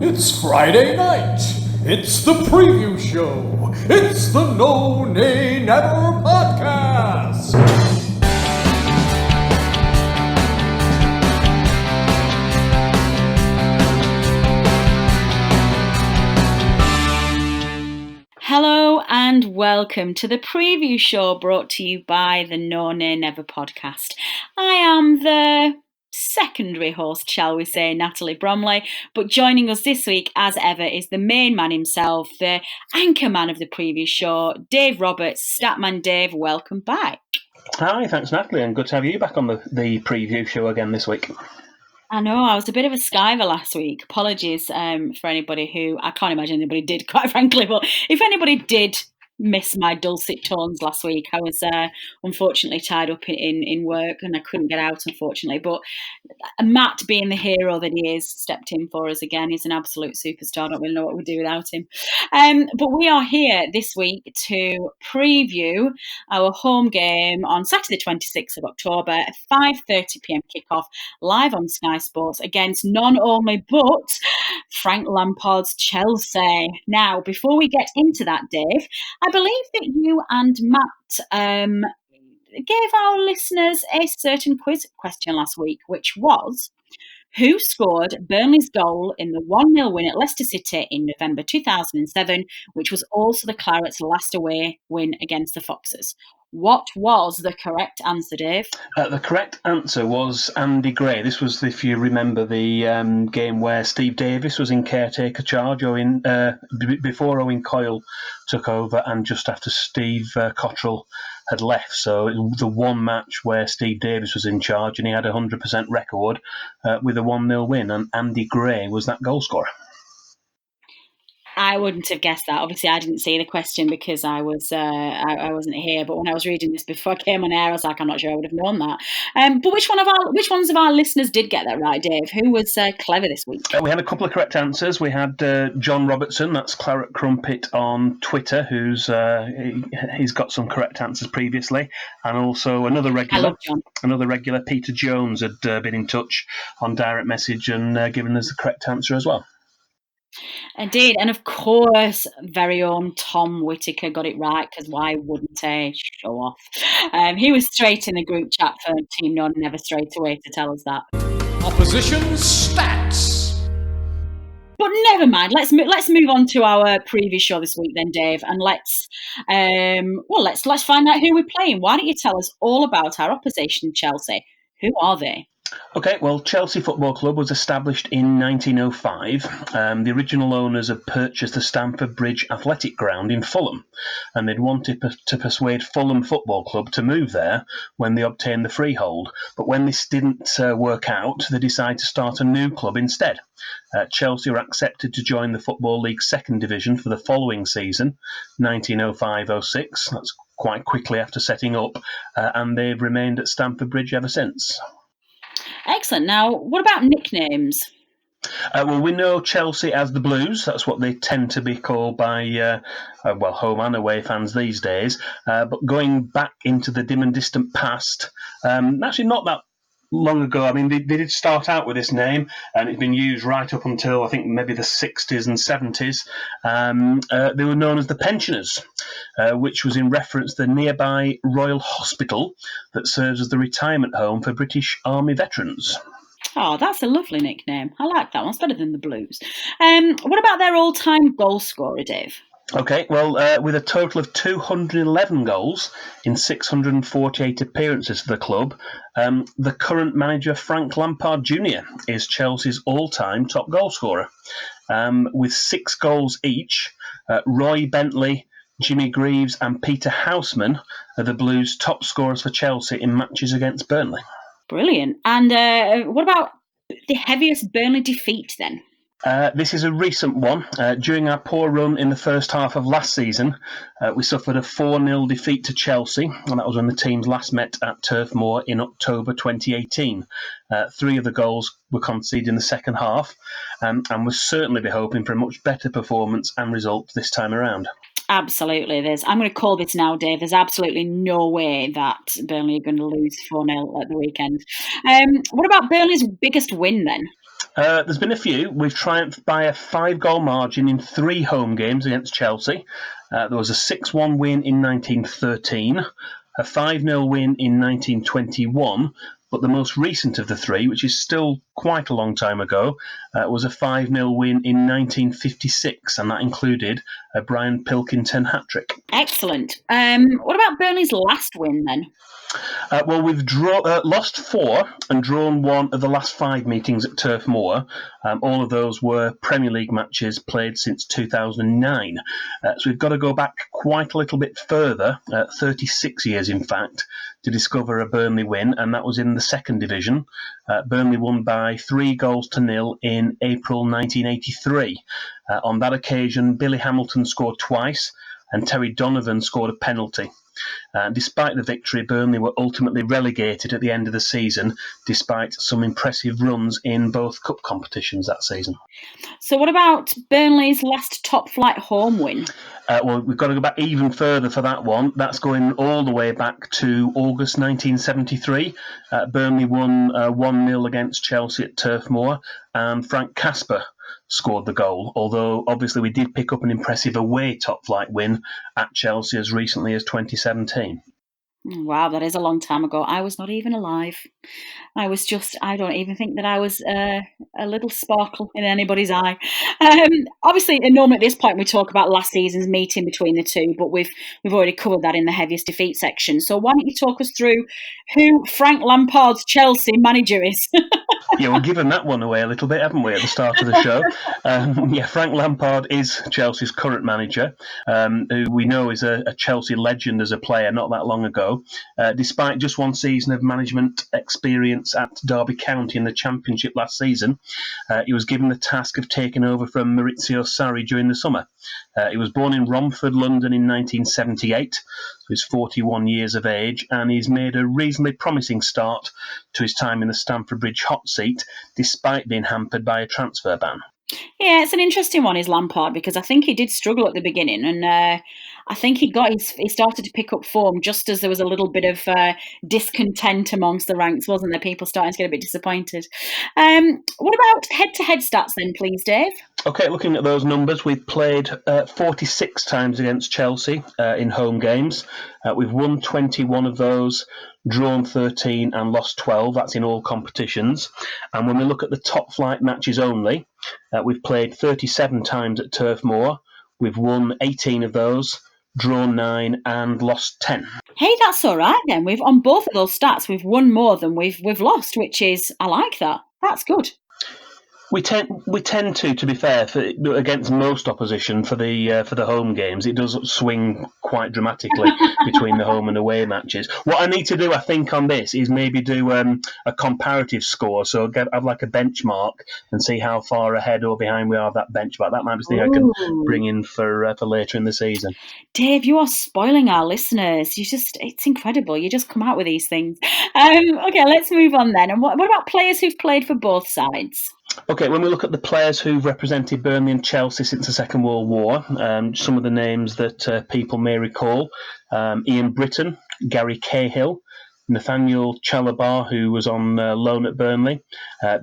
It's Friday night. It's the preview show. It's the No Nay Never podcast. Hello and welcome to the preview show brought to you by the No Nay Never podcast. I am the secondary host, shall we say, Natalie Bromley, but joining us this week, as ever, is the main man himself, the anchor man of the preview show, Dave Roberts. Statman Dave, welcome back. Hi, thanks Natalie, and good to have you back on the preview show again this week. I know, I was a bit of a skiver last week. Apologies for anybody who, I can't imagine anybody did, quite frankly, but if anybody did miss my dulcet tones last week, I was unfortunately tied up in work and I couldn't get out, unfortunately. But Matt, being the hero that he is, stepped in for us again. He's an absolute superstar. I don't really know what we'd do without him. But we are here this week to preview our home game on Saturday, 26th of October, at 5:30pm kickoff, live on Sky Sports against none only but Frank Lampard's Chelsea. Now, before we get into that, Dave, I believe that you and Matt gave our listeners a certain quiz question last week, which was, who scored Burnley's goal in the 1-0 win at Leicester City in November 2007, which was also the Clarets' last away win against the Foxes? What was the correct answer, Dave? The correct answer was Andy Gray. This was, if you remember, the game where Steve Davis was in caretaker charge before Owen Coyle took over and just after Steve Cottrell had left. So the one match where Steve Davis was in charge and he had a 100% record with a 1-0 win, and Andy Gray was that goal scorer. I wouldn't have guessed that. Obviously, I didn't see the question because I wasn't here. But when I was reading this before I came on air, I was like, I'm not sure I would have known that. But which ones of our listeners did get that right, Dave? Who was clever this week? We had a couple of correct answers. We had John Robertson, that's Claret Crumpet on Twitter, who's he's got some correct answers previously, and also another regular, Peter Jones, had been in touch on direct message and given us the correct answer as well. Indeed, and of course, very own Tom Whittaker got it right, because why wouldn't he? Show off. He was straight in the group chat for Team None Never straight away to tell us that. Opposition stats. But never mind. Let's move on to our previous show this week, then, Dave, and let's find out who we're playing. Why don't you tell us all about our opposition, Chelsea? Who are they? Okay, well, Chelsea Football Club was established in 1905. The original owners had purchased the Stamford Bridge Athletic Ground in Fulham, and they'd wanted to persuade Fulham Football Club to move there when they obtained the freehold. But when this didn't work out, they decided to start a new club instead. Chelsea were accepted to join the Football League's second division for the following season, 1905-06. That's quite quickly after setting up, and they've remained at Stamford Bridge ever since. Excellent. Now, what about nicknames? Well, we know Chelsea as the Blues. That's what they tend to be called by, home and away fans these days. But going back into the dim and distant past, actually not that long ago, I mean, they did start out with this name, and it's been used right up until, I think, maybe the 60s and 70s. They were known as the Pensioners, which was in reference to the nearby Royal Hospital that serves as the retirement home for British Army veterans. Oh, that's a lovely nickname. I like that one. It's better than the Blues. What about their all-time goal scorer, Dave? Okay, well, with a total of 211 goals in 648 appearances for the club, the current manager, Frank Lampard Jr., is Chelsea's all-time top goal scorer. With 6 goals each, Roy Bentley, Jimmy Greaves and Peter Houseman are the Blues' top scorers for Chelsea in matches against Burnley. Brilliant. And what about the heaviest Burnley defeat then? This is a recent one. During our poor run in the first half of last season, we suffered a 4-0 defeat to Chelsea, and that was when the teams last met at Turf Moor in October 2018. 3 of the goals were conceded in the second half, and we'll certainly be hoping for a much better performance and result this time around. Absolutely. I'm going to call this now, Dave. There's absolutely no way that Burnley are going to lose 4-0 at the weekend. What about Burnley's biggest win then? There's been a few. We've triumphed by a 5-goal margin in 3 home games against Chelsea. There was a 6-1 win in 1913, a 5-0 win in 1921, but the most recent of the 3, which is still quite a long time ago, was a 5-0 win in 1956, and that included a Brian Pilkington hat-trick. Excellent. What about Burnley's last win then? Well, we've lost 4 and drawn 1 of the last 5 meetings at Turf Moor. All of those were Premier League matches played since 2009. So we've got to go back quite a little bit further, 36 years in fact, to discover a Burnley win, and that was in the 2nd Division. Burnley won by 3-0 in April 1983. On that occasion, Billy Hamilton scored twice, and Terry Donovan scored a penalty. Despite the victory, Burnley were ultimately relegated at the end of the season, despite some impressive runs in both cup competitions that season. So what about Burnley's last top-flight home win? Well, we've got to go back even further for that one. That's going all the way back to August 1973. Burnley won 1-0 against Chelsea at Turf Moor, and Frank Casper scored the goal, although obviously we did pick up an impressive away top-flight win at Chelsea as recently as 2017. Wow, that is a long time ago. I was not even alive. I don't even think that I was a little sparkle in anybody's eye. Obviously, normally at this point we talk about last season's meeting between the two, but we've already covered that in the heaviest defeat section. So why don't you talk us through who Frank Lampard's Chelsea manager is? Yeah, we've given that one away a little bit, haven't we, at the start of the show? Frank Lampard is Chelsea's current manager, who we know is a Chelsea legend as a player not that long ago. Despite just 1 season of management experience at Derby County in the Championship last season, he was given the task of taking over from Maurizio Sarri during the summer. He was born in Romford, London in 1978, so he's 41 years of age, and he's made a reasonably promising start to his time in the Stamford Bridge hot seat, despite being hampered by a transfer ban. Yeah, it's an interesting one, is Lampard, because I think he did struggle at the beginning, and I think he started to pick up form just as there was a little bit of discontent amongst the ranks, wasn't there? People starting to get a bit disappointed. What about head-to-head stats then, please, Dave? Okay, looking at those numbers, we've played 46 times against Chelsea in home games. We've won 21 of those, drawn 13 and lost 12. That's in all competitions. And when we look at the top flight matches only, we've played 37 times at Turf Moor. We've won 18 of those, drawn 9 and lost 10. Hey, that's all right then. We've on both of those stats, we've won more than we've lost, which is, I like that. That's good. We tend to be fair, against most opposition for the home games, it does swing quite dramatically between the home and away matches. What I need to do, I think, on this is maybe do a comparative score, so I'd like a benchmark and see how far ahead or behind we are of that benchmark. That might be something I can bring in for later in the season. Dave, you are spoiling our listeners. It's incredible. You just come out with these things. Okay, let's move on then. And what about players who've played for both sides? Okay, when we look at the players who've represented Burnley and Chelsea since the Second World War, some of the names that people may recall: Ian Britton, Gary Cahill, Nathaniel Chalabar, who was on loan at Burnley,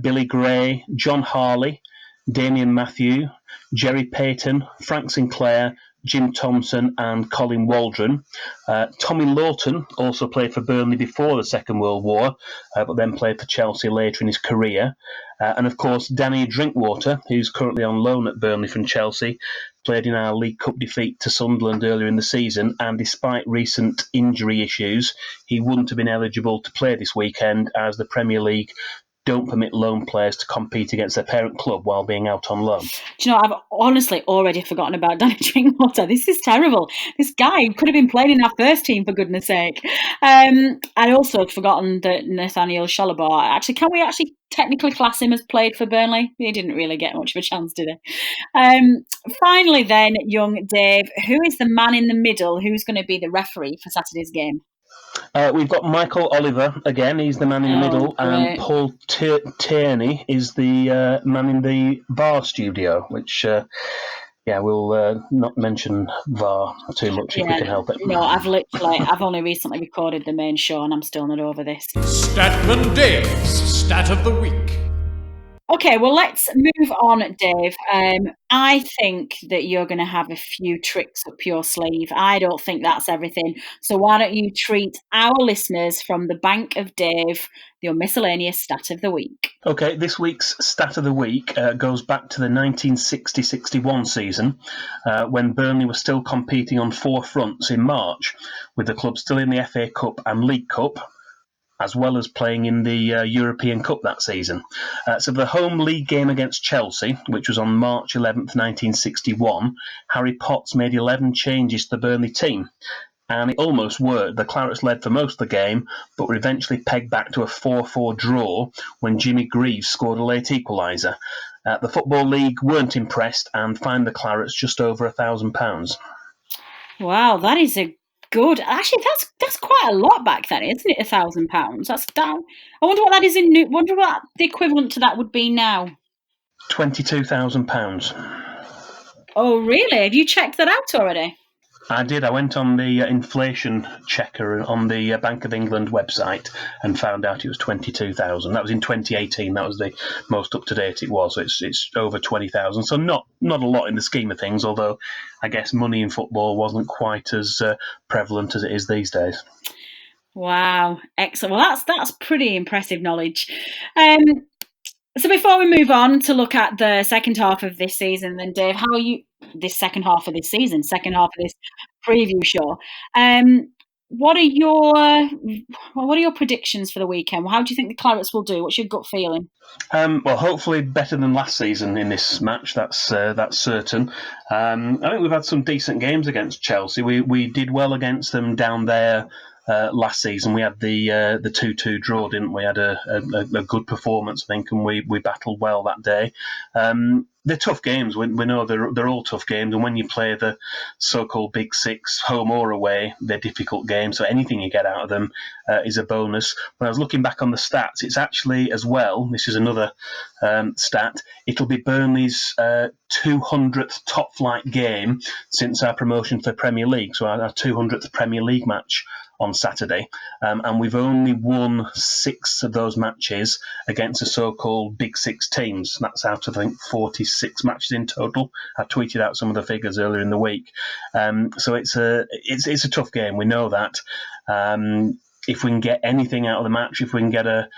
Billy Gray, John Harley, Damien Matthew, Jerry Payton, Frank Sinclair, Jim Thompson and Colin Waldron. Tommy Lawton also played for Burnley before the Second World War, but then played for Chelsea later in his career. And of course, Danny Drinkwater, who's currently on loan at Burnley from Chelsea, played in our League Cup defeat to Sunderland earlier in the season, and despite recent injury issues, he wouldn't have been eligible to play this weekend, as the Premier League don't permit loan players to compete against their parent club while being out on loan. Do you know, I've honestly already forgotten about Danny Drinkwater. This is terrible. This guy could have been playing in our first team, for goodness sake. I'd also forgotten that Nathaniel Chalabar. Actually, can we actually technically class him as played for Burnley? He didn't really get much of a chance, did he? Finally then, young Dave, who is the man in the middle who's going to be the referee for Saturday's game? We've got Michael Oliver again. He's the man in the middle, and Paul Tierney is the man in the VAR studio. Which, we'll not mention VAR too much if we can help it. No, I've only recently recorded the main show, and I'm still not over this. Statman Dave's Stat of the Week. Okay, well, let's move on, Dave. I think that you're going to have a few tricks up your sleeve. I don't think that's everything. So why don't you treat our listeners from the Bank of Dave your miscellaneous stat of the week? Okay, this week's stat of the week goes back to the 1960-61 season, when Burnley was still competing on 4 fronts in March, with the club still in the FA Cup and League Cup, as well as playing in the European Cup that season. So the home league game against Chelsea, which was on March 11th, 1961, Harry Potts made 11 changes to the Burnley team. And it almost worked. The Clarets led for most of the game, but were eventually pegged back to a 4-4 draw when Jimmy Greaves scored a late equaliser. The Football League weren't impressed and fined the Clarets just over £1,000. Wow, that is a good. Actually, that's quite a lot back then, isn't it? £1,000. That's down. I wonder what that is in new. Wonder what the equivalent to that would be now. £22,000. Oh, really? Have you checked that out already? I did. I went on the inflation checker on the Bank of England website and found out it was 22,000. That was in 2018. That was the most up to date it was. So it's over 20,000. So not a lot in the scheme of things. Although I guess money in football wasn't quite as prevalent as it is these days. Wow, excellent. Well, that's pretty impressive knowledge. So before we move on to look at the second half of this season, then Dave, how are you? This second half of this season, second half of this preview show. What are your predictions for the weekend? How do you think the Clarets will do? What's your gut feeling? Well, hopefully better than last season in this match. That's certain. I think we've had some decent games against Chelsea. We did well against them down there. Last season we had the 2-2 draw, didn't we? Had a good performance, I think, and we battled well that day. They're tough games. We know they're all tough games, and when you play the so-called Big Six, home or away, they're difficult games. So anything you get out of them is a bonus. When I was looking back on the stats, it's actually as well. This is another stat. It'll be Burnley's 200th top-flight game since our promotion to the Premier League. So our 200th Premier League match on Saturday, and we've only won 6 of those matches against the so-called Big Six teams. That's out of, I think, 46 matches in total. I tweeted out some of the figures earlier in the week. So it's a tough game. We know that. If we can get anything out of the match, if we can get a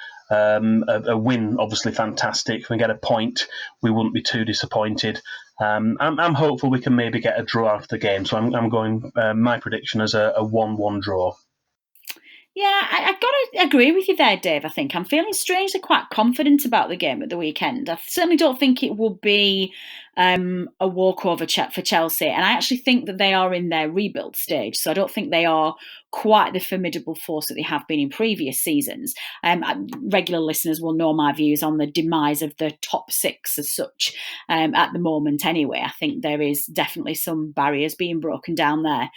win, obviously fantastic. If we can get a point, we wouldn't be too disappointed. I'm hopeful we can maybe get a draw out of the game. So I'm going my prediction as a 1-1 draw. Yeah, I've got to agree with you there, Dave. I think I'm feeling strangely quite confident about the game at the weekend. I certainly don't think it will be a walkover for Chelsea, and I actually think that they are in their rebuild stage. So I don't think they are quite the formidable force that they have been in previous seasons. Regular listeners will know my views on the demise of the top 6 as such at the moment. Anyway, I think there is definitely some barriers being broken down there.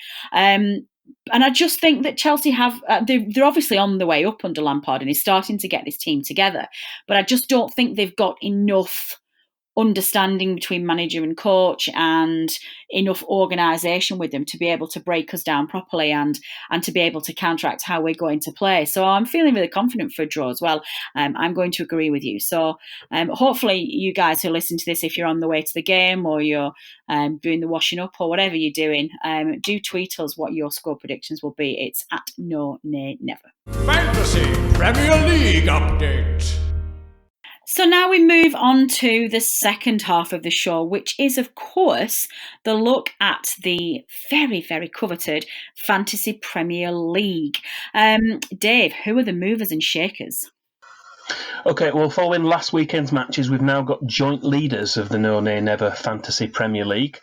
And I just think that Chelsea have, they're obviously on the way up under Lampard and he's starting to get this team together. But I just don't think they've got enough understanding between manager and coach and enough organisation with them to be able to break us down properly and to be able to counteract how we're going to play. So I'm feeling really confident for a draw as well. I'm going to agree with you. So hopefully you guys who listen to this, if you're on the way to the game or you're doing the washing up or whatever you're doing, do tweet us what your score predictions will be. It's at No Nay Never. Fantasy Premier League update. So now we move on to the second half of the show, which is, of course, the look at the very, very coveted Fantasy Premier League. Dave, who are the movers and shakers? Okay, well, following last weekend's matches, we've now got joint leaders of the No Nay Never Fantasy Premier League.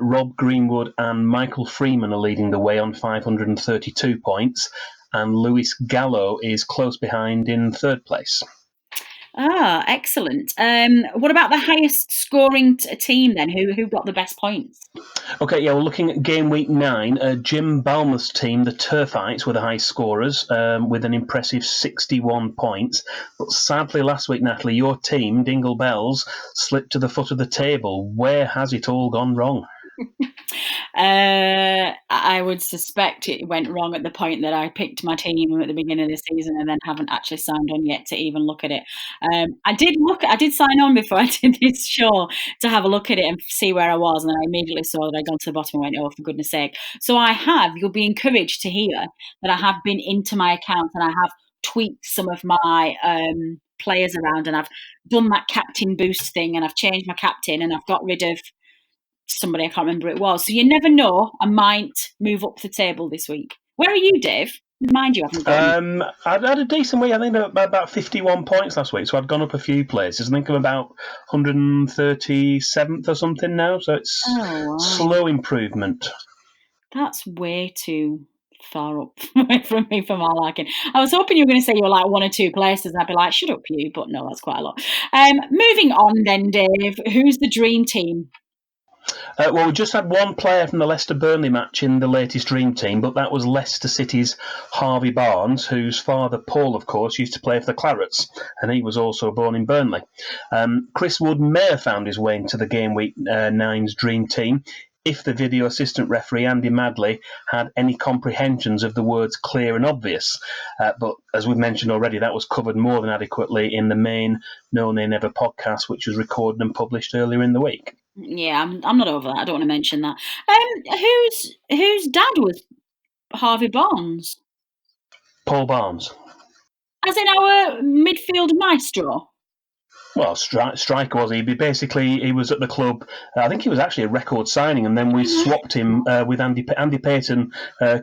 Rob Greenwood and Michael Freeman are leading the way on 532 points, and Lewis Gallo is close behind in third place. Ah, excellent. What about the highest scoring team then? Who got the best points? Okay, yeah, we're looking at game week 9. Jim Balmer's team, the Turfites, were the high scorers with an impressive 61 points. But sadly, last week, Natalie, your team, Dingle Bells, slipped to the foot of the table. Where has it all gone wrong? I would suspect it went wrong at the point that I picked my team at the beginning of the season and then haven't actually signed on yet to even look at it. I did sign on before I did this show to have a look at it and see where I was, and then I immediately saw that I'd gone to the bottom and went, oh, for goodness sake. So you'll be encouraged to hear that I have been into my account and I have tweaked some of my players around, and I've done that captain boost thing, and I've changed my captain, and I've got rid of somebody, I can't remember who it was. So you never know, I might move up the table this week. Where are you, Dave? Mind you, I haven't gone. I'd had a decent week. I think about 51 points last week, so I'd gone up a few places. I think I'm about 137th or something now, so it's slow improvement. That's way too far up from me for my liking. I was hoping you were going to say you were like 1 or 2 places, and I'd be like, shut up you, but no, that's quite a lot. Moving on then, Dave, who's the dream team? Well, we just had one player from the Leicester-Burnley match in the latest dream team, but that was Leicester City's Harvey Barnes, whose father, Paul, of course, used to play for the Clarets, and he was also born in Burnley. Chris Wood may have found his way into the Game Week 9's dream team if the video assistant referee, Andy Madley, had any comprehensions of the words clear and obvious. But as we've mentioned already, that was covered more than adequately in the main No Nay Never podcast, which was recorded and published earlier in the week. Yeah, I'm not over that. I don't want to mention that. Whose dad was Harvey Barnes? Paul Barnes. As in our midfield maestro? Well, striker was he? He was at the club. I think he was actually a record signing, and then we swapped him with Andy Payton.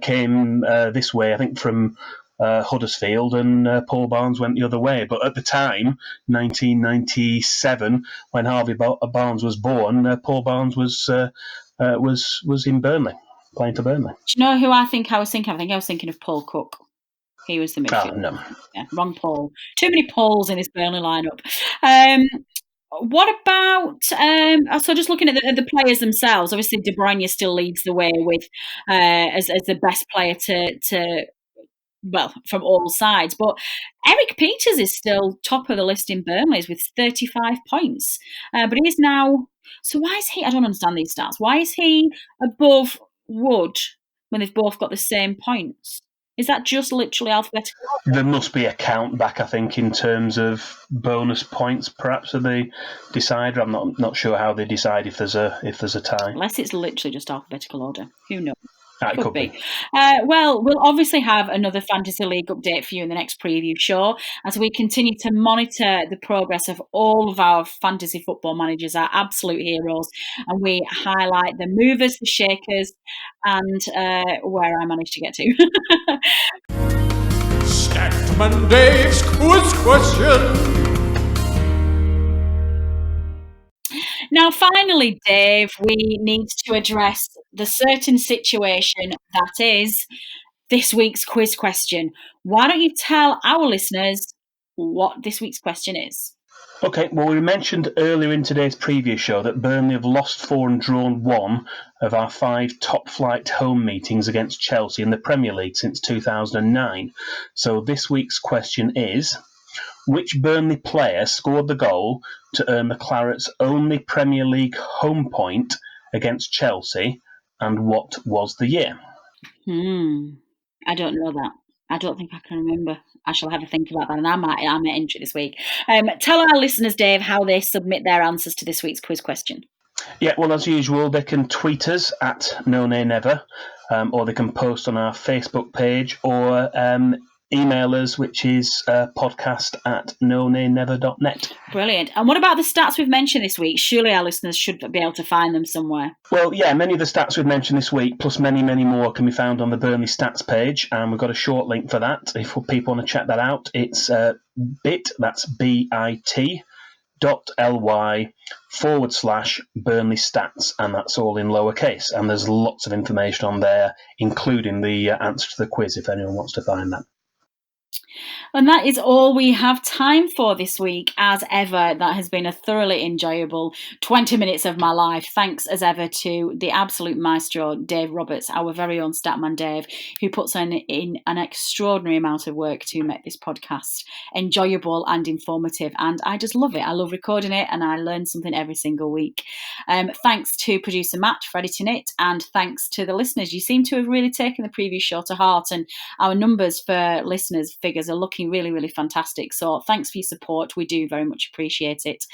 Came this way, I think, from Huddersfield, and Paul Barnes went the other way. But at the time, 1997, when Harvey Barnes was born, Paul Barnes was in Burnley, playing for Burnley. Do you know who I think I was thinking? I think I was thinking of Paul Cook. He was the midfielder. Oh, no. Yeah, wrong Paul. Too many Pauls in his Burnley lineup. What about so just looking at the players themselves? Obviously, De Bruyne still leads the way with as the best player to from all sides. But Eric Peters is still top of the list in Burnley's with 35 points. But he is now. So why is he? I don't understand these stats. Why is he above Wood when they've both got the same points? Is that just literally alphabetical? There must be a count back, I think, in terms of bonus points. Perhaps they decide. I'm not sure how they decide if there's a tie. Unless it's literally just alphabetical order. Who knows? It could be. Well, we'll obviously have another Fantasy League update for you in the next preview show as we continue to monitor the progress of all of our fantasy football managers, our absolute heroes, and we highlight the movers, the shakers, and where I managed to get to. Statman Dave's quiz question. Now, finally, Dave, we need to address the certain situation that is this week's quiz question. Why don't you tell our listeners what this week's question is? Okay, well, we mentioned earlier in today's previous show that Burnley have lost 4 and drawn 1 of our 5 top-flight home meetings against Chelsea in the Premier League since 2009. So this week's question is, which Burnley player scored the goal to earn the Clarets' only Premier League home point against Chelsea, and what was the year? I don't know that. I don't think I can remember. I shall have a think about that, and I might enter it this week. Tell our listeners, Dave, how they submit their answers to this week's quiz question. Yeah, well, as usual, they can tweet us at No Nay Never, or they can post on our Facebook page, or email us, which is podcast@nonaynever.net. Brilliant. And what about the stats we've mentioned this week? Surely our listeners should be able to find them somewhere. Well, yeah, many of the stats we've mentioned this week, plus many, many more, can be found on the Burnley stats page, and we've got a short link for that. If people want to check that out, it's that's bit.ly/Burnley stats, and that's all in lowercase. And there's lots of information on there, including the answer to the quiz, if anyone wants to find that. And that is all we have time for this week. As ever, that has been a thoroughly enjoyable 20 minutes of my life. Thanks as ever to the absolute maestro, Dave Roberts, our very own Statman Dave, who puts in an extraordinary amount of work to make this podcast enjoyable and informative. And I just love it. I love recording it and I learn something every single week. Thanks to producer Matt for editing it, and thanks to the listeners. You seem to have really taken the preview show to heart, and our numbers for listeners figures are looking really, really fantastic. So thanks for your support. We do very much appreciate it.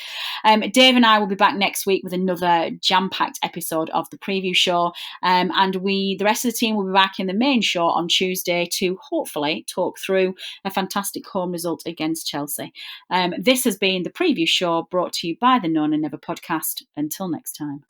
Dave and I will be back next week with another jam-packed episode of the preview show. And the rest of the team will be back in the main show on Tuesday to hopefully talk through a fantastic home result against Chelsea. This has been the preview show brought to you by the Known and Never podcast. Until next time.